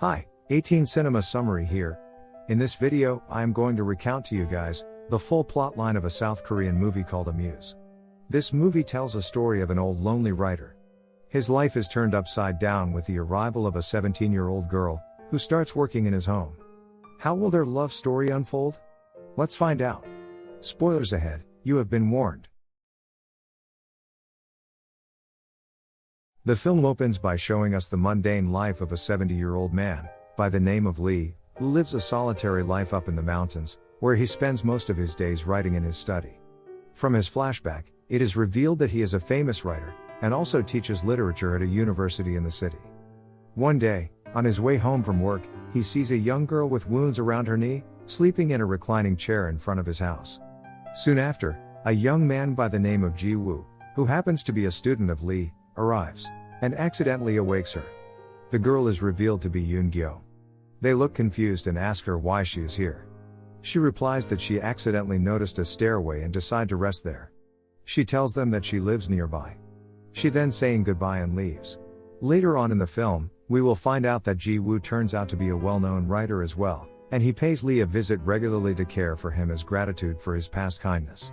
Hi, 18 Cinema Summary here. In this video, I am going to recount to you guys the full plotline of a South Korean movie called Amuse. This movie tells a story of an old lonely writer. His life is turned upside down with the arrival of a 17-year-old girl who starts working in his home. How will their love story unfold? Let's find out. Spoilers ahead, you have been warned. The film opens by showing us the mundane life of a 70-year-old man, by the name of Lee, who lives a solitary life up in the mountains, where he spends most of his days writing in his study. From his flashback, it is revealed that he is a famous writer, and also teaches literature at a university in the city. One day, on his way home from work, he sees a young girl with wounds around her knee, sleeping in a reclining chair in front of his house. Soon after, a young man by the name of Ji-woo, who happens to be a student of Lee, arrives, and accidentally awakes her. The girl is revealed to be Yoon-gyo. They look confused and ask her why she is here. She replies that she accidentally noticed a stairway and decide to rest there. She tells them that she lives nearby. She then saying goodbye and leaves. Later on in the film, we will find out that Ji-woo turns out to be a well-known writer as well, and he pays Lee a visit regularly to care for him as gratitude for his past kindness.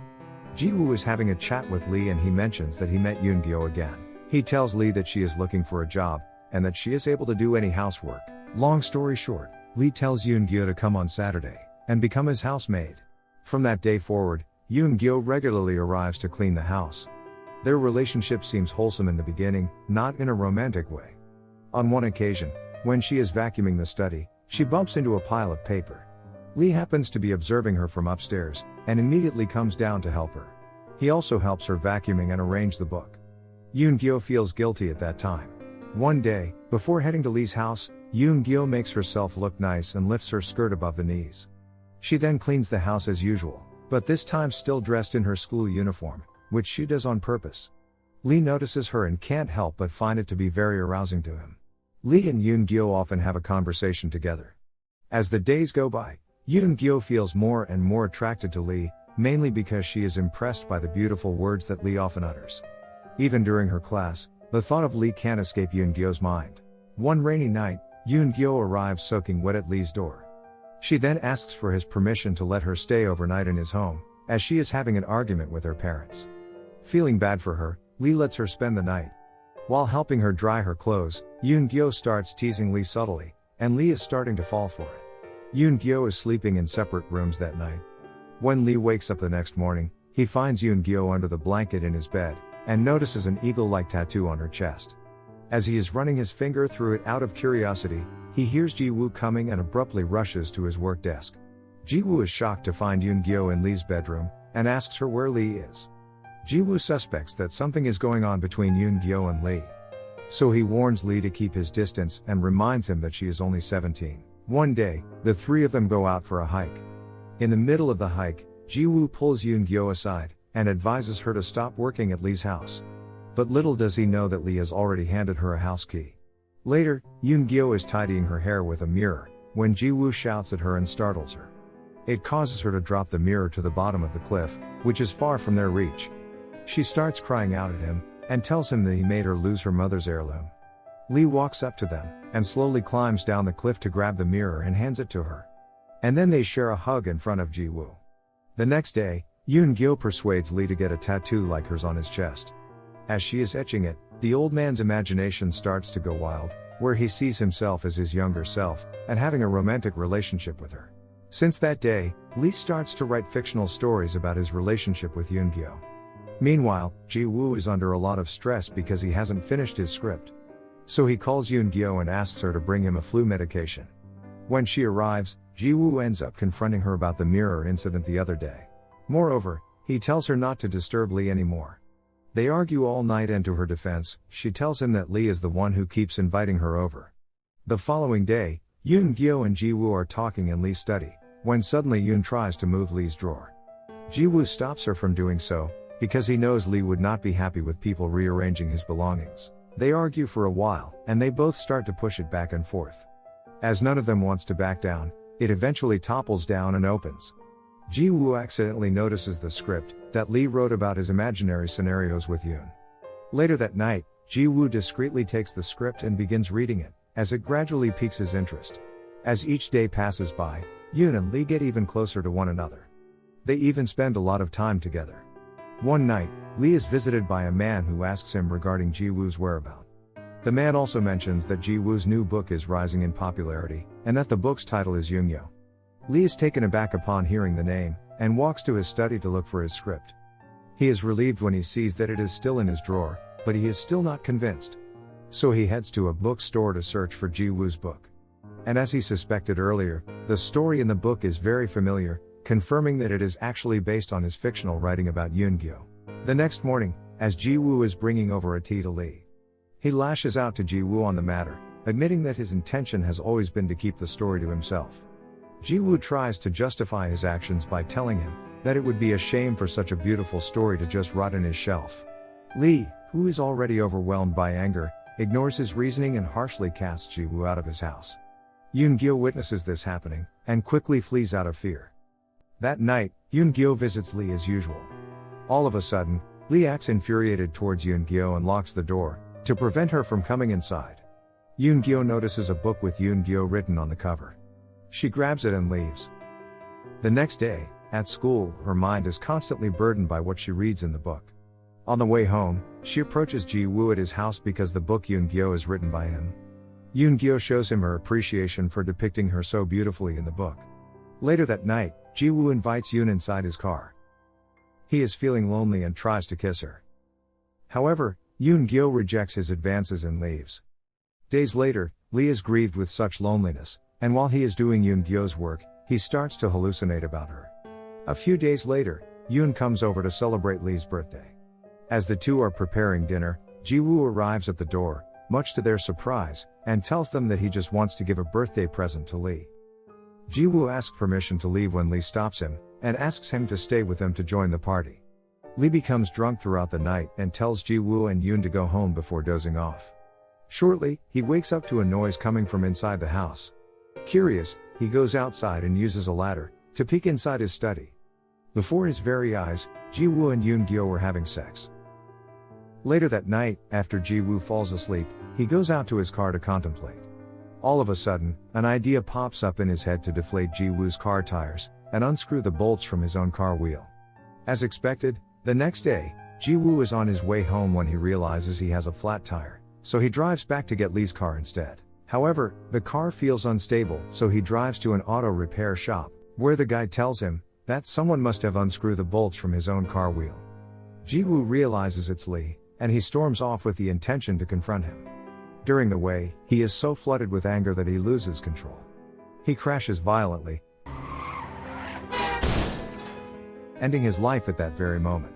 Ji-woo is having a chat with Lee and he mentions that he met Yoon-gyo again. He tells Lee that she is looking for a job, and that she is able to do any housework. Long story short, Lee tells Yoon-gyo to come on Saturday, and become his housemaid. From that day forward, Yoon-gyo regularly arrives to clean the house. Their relationship seems wholesome in the beginning, not in a romantic way. On one occasion, when she is vacuuming the study, she bumps into a pile of paper. Lee happens to be observing her from upstairs, and immediately comes down to help her. He also helps her vacuuming and arrange the book. Yoon-gyo feels guilty at that time. One day, before heading to Lee's house, Yoon-gyo makes herself look nice and lifts her skirt above the knees. She then cleans the house as usual, but this time still dressed in her school uniform, which she does on purpose. Lee notices her and can't help but find it to be very arousing to him. Lee and Yoon-gyo often have a conversation together. As the days go by, Yoon-gyo feels more and more attracted to Lee, mainly because she is impressed by the beautiful words that Lee often utters. Even during her class, the thought of Lee can't escape Yoon-gyo's mind. One rainy night, Yoon-gyo arrives soaking wet at Lee's door. She then asks for his permission to let her stay overnight in his home, as she is having an argument with her parents. Feeling bad for her, Lee lets her spend the night. While helping her dry her clothes, Yoon-gyo starts teasing Lee subtly, and Lee is starting to fall for it. Yoon-gyo is sleeping in separate rooms that night. When Lee wakes up the next morning, he finds Yoon-gyo under the blanket in his bed, and notices an eagle-like tattoo on her chest. As he is running his finger through it out of curiosity, he hears Ji-woo coming and abruptly rushes to his work desk. Ji-woo is shocked to find Yoon-gyo in Lee's bedroom, and asks her where Lee is. Ji-woo suspects that something is going on between Yoon-gyo and Lee. So he warns Lee to keep his distance and reminds him that she is only 17. One day, the three of them go out for a hike. In the middle of the hike, Ji-woo pulls Yoon-gyo aside, and advises her to stop working at Lee's house. But little does he know that Lee has already handed her a house key. Later, Yoon-gyo is tidying her hair with a mirror, when Ji-woo shouts at her and startles her. It causes her to drop the mirror to the bottom of the cliff, which is far from their reach. She starts crying out at him, and tells him that he made her lose her mother's heirloom. Lee walks up to them, and slowly climbs down the cliff to grab the mirror and hands it to her. And then they share a hug in front of Ji-woo. The next day, Yoon-gyo persuades Lee to get a tattoo like hers on his chest. As she is etching it, the old man's imagination starts to go wild, where he sees himself as his younger self, and having a romantic relationship with her. Since that day, Lee starts to write fictional stories about his relationship with Yoon-gyo. Meanwhile, Ji-woo is under a lot of stress because he hasn't finished his script. So he calls Yoon-gyo and asks her to bring him a flu medication. When she arrives, Ji-woo ends up confronting her about the mirror incident the other day. Moreover, he tells her not to disturb Lee anymore. They argue all night, and to her defense, she tells him that Lee is the one who keeps inviting her over. The following day, Yoon-gyo and Ji-woo are talking in Lee's study, when suddenly Yoon tries to move Lee's drawer. Ji-woo stops her from doing so, because he knows Lee would not be happy with people rearranging his belongings. They argue for a while, and they both start to push it back and forth. As none of them wants to back down, it eventually topples down and opens. Ji-woo accidentally notices the script that Lee wrote about his imaginary scenarios with Yoon. Later that night, Ji-woo discreetly takes the script and begins reading it, as it gradually piques his interest. As each day passes by, Yoon and Lee get even closer to one another. They even spend a lot of time together. One night, Lee is visited by a man who asks him regarding Ji-woo's whereabouts. The man also mentions that Ji-woo's new book is rising in popularity, and that the book's title is Yoongyo. Lee is taken aback upon hearing the name, and walks to his study to look for his script. He is relieved when he sees that it is still in his drawer, but he is still not convinced. So he heads to a bookstore to search for Ji-woo's book. And as he suspected earlier, the story in the book is very familiar, confirming that it is actually based on his fictional writing about Yoongyo. The next morning, as Ji-woo is bringing over a tea to Lee, he lashes out to Ji-woo on the matter, admitting that his intention has always been to keep the story to himself. Ji-woo tries to justify his actions by telling him that it would be a shame for such a beautiful story to just rot in his shelf. Lee, who is already overwhelmed by anger, ignores his reasoning and harshly casts Ji-woo out of his house. Yoongyo witnesses this happening, and quickly flees out of fear. That night, Yoongyo visits Lee as usual. All of a sudden, Lee acts infuriated towards Yoongyo and locks the door, to prevent her from coming inside. Yoongyo notices a book with Yoongyo written on the cover. She grabs it and leaves. The next day, at school, her mind is constantly burdened by what she reads in the book. On the way home, she approaches Ji-woo at his house because the book Yoongyo is written by him. Yoongyo shows him her appreciation for depicting her so beautifully in the book. Later that night, Ji-woo invites Yoon inside his car. He is feeling lonely and tries to kiss her. However, Yoongyo rejects his advances and leaves. Days later, Lee is grieved with such loneliness, and while he is doing Yoongyo's work, he starts to hallucinate about her. A few days later, Yoon comes over to celebrate Lee's birthday. As the two are preparing dinner, Ji-woo arrives at the door, much to their surprise, and tells them that he just wants to give a birthday present to Lee. Ji-woo asks permission to leave when Lee stops him, and asks him to stay with them to join the party. Lee becomes drunk throughout the night and tells Ji-woo and Yoon to go home before dozing off. Shortly, he wakes up to a noise coming from inside the house. Curious, he goes outside and uses a ladder to peek inside his study. Before his very eyes, Ji-woo and Yoongyo were having sex. Later that night, after Ji-woo falls asleep, he goes out to his car to contemplate. All of a sudden, an idea pops up in his head to deflate Ji-woo's car tires and unscrew the bolts from his own car wheel. As expected, the next day, Ji-woo is on his way home when he realizes he has a flat tire, so he drives back to get Lee's car instead. However, the car feels unstable, so he drives to an auto repair shop, where the guy tells him that someone must have unscrewed the bolts from his own car wheel. Ji-woo realizes it's Lee, and he storms off with the intention to confront him. During the way, he is so flooded with anger that he loses control. He crashes violently, ending his life at that very moment.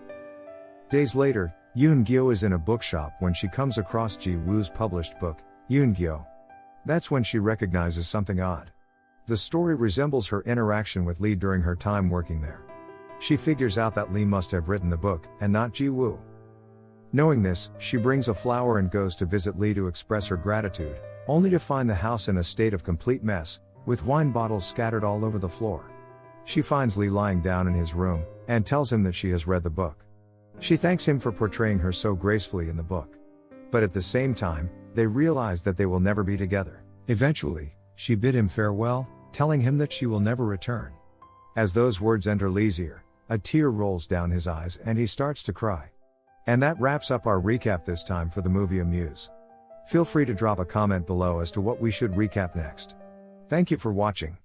Days later, Yoongyo is in a bookshop when she comes across Ji-woo's published book, Yoongyo. That's when she recognizes something odd. The story resembles her interaction with Lee during her time working there. She figures out that Lee must have written the book, and not Ji-woo. Knowing this, she brings a flower and goes to visit Lee to express her gratitude, only to find the house in a state of complete mess, with wine bottles scattered all over the floor. She finds Lee lying down in his room, and tells him that she has read the book. She thanks him for portraying her so gracefully in the book. But at the same time, they realize that they will never be together. Eventually, she bid him farewell, telling him that she will never return. As those words enter Lee's ear, a tear rolls down his eyes and he starts to cry. And that wraps up our recap this time for the movie Amuse. Feel free to drop a comment below as to what we should recap next. Thank you for watching.